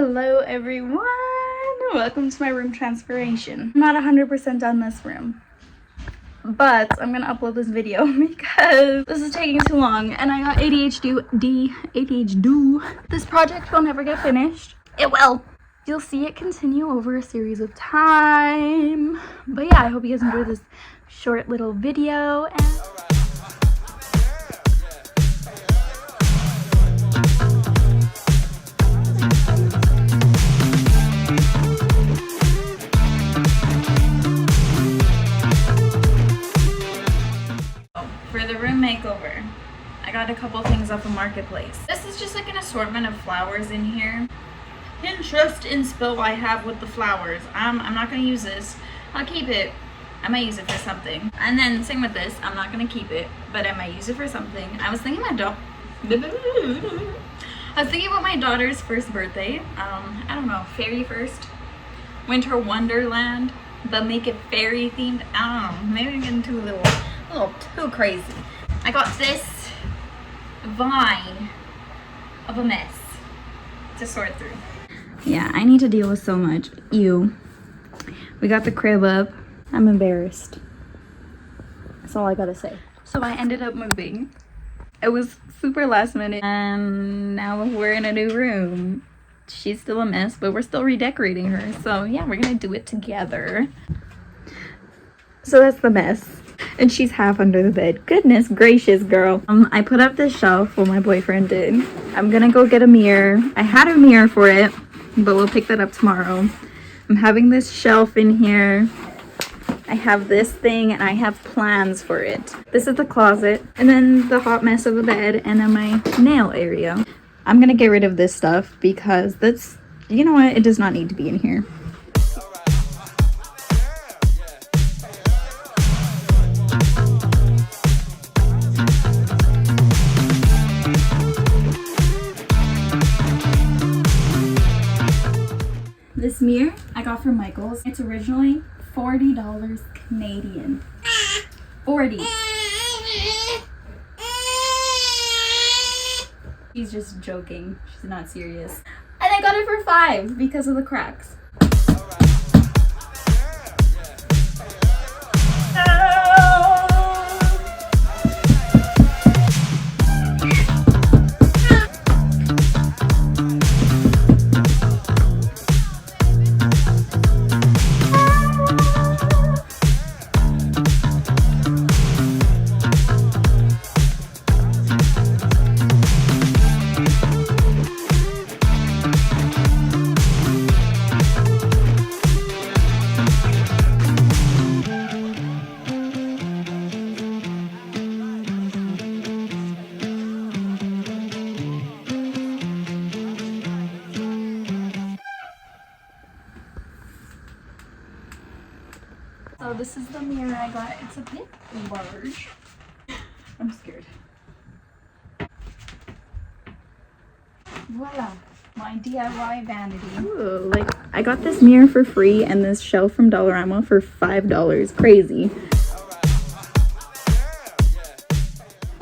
Hello everyone! Welcome to my room transformation. I'm not 100% done this room, but I'm gonna upload this video because this is taking too long and I got ADHD. This project will never get finished. It will. You'll see it continue over a series of time. But yeah, I hope you guys enjoyed this short little video. For the room makeover, I got a couple things off of Marketplace. This is just like an assortment of flowers in here. Pinterest inspo I have with the flowers. I'm not gonna use this. I'll keep it. I might use it for something. And then same with this. I'm not gonna keep it, but I might use it for something. I was thinking about my daughter's first birthday. I don't know, fairy first, winter wonderland, but make it fairy themed. I don't know. Maybe I'm getting too a little too crazy. I got this vine of a mess to sort through. Yeah, I need to deal with so much. Ew. We got the crib up. I'm embarrassed. That's all I gotta say. So I ended up moving. It was super last minute and now we're in a new room. She's still a mess, but we're still redecorating her. So yeah, we're gonna do it together. So that's the mess. And she's half under the bed. Goodness gracious, girl. I put up this shelf, well, my boyfriend did. I'm gonna go get a mirror. I had a mirror for it, but we'll pick that up tomorrow. I'm having this shelf in here. I have this thing and I have plans for it. This is the closet, and then the hot mess of the bed, and then my nail area. I'm gonna get rid of this stuff because that's, you know what, it does not need to be in here. This mirror I got from Michael's. It's originally $40 Canadian. 40. She's just joking. She's not serious. And I got it for $5 because of the cracks. So this is the mirror I got. It's a bit large. I'm scared. Voila, my DIY vanity. Ooh, like I got this mirror for free and this shelf from Dollarama for $5. Crazy.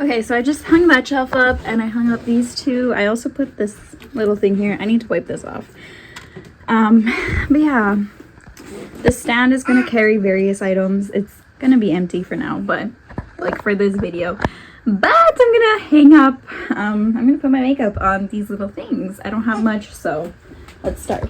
Okay, so I just hung that shelf up and I hung up these two. I also put this little thing here. I need to wipe this off. But yeah. The stand is going to carry various items. It's going to be empty for now, but like for this video. But I'm going to hang up, I'm going to put my makeup on these little things. I don't have much, so let's start.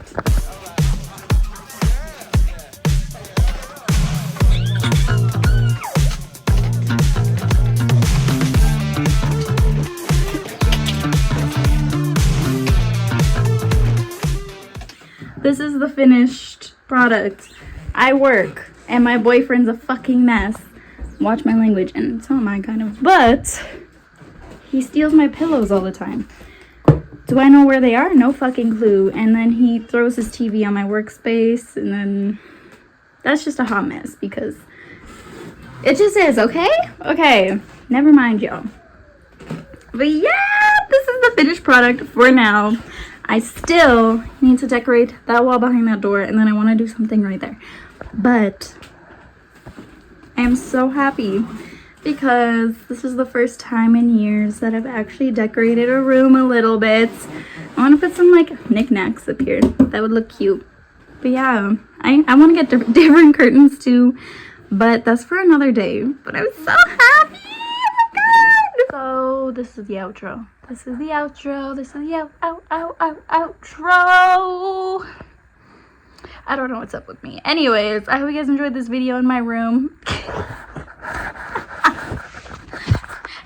This is the finished product. I work and my boyfriend's a fucking mess. Watch my language, and so am I kind of, but he steals my pillows all the time. Do I know where they are? No fucking clue. And then he throws his TV on my workspace, and then that's just a hot mess because it just is. Okay, never mind, y'all. But yeah, this is the finished product for now. I still need to decorate that wall behind that door, and then I want to do something right there. But I am so happy because this is the first time in years that I've actually decorated a room a little bit. I want to put some like knickknacks up here. That would look cute. But yeah, I want to get different curtains too, but that's for another day. But I'm so happy. Oh my god. So this is the outro. This is the outro. This is the outro. I don't know what's up with me. Anyways, I hope you guys enjoyed this video in my room.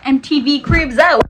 MTV Cribs out.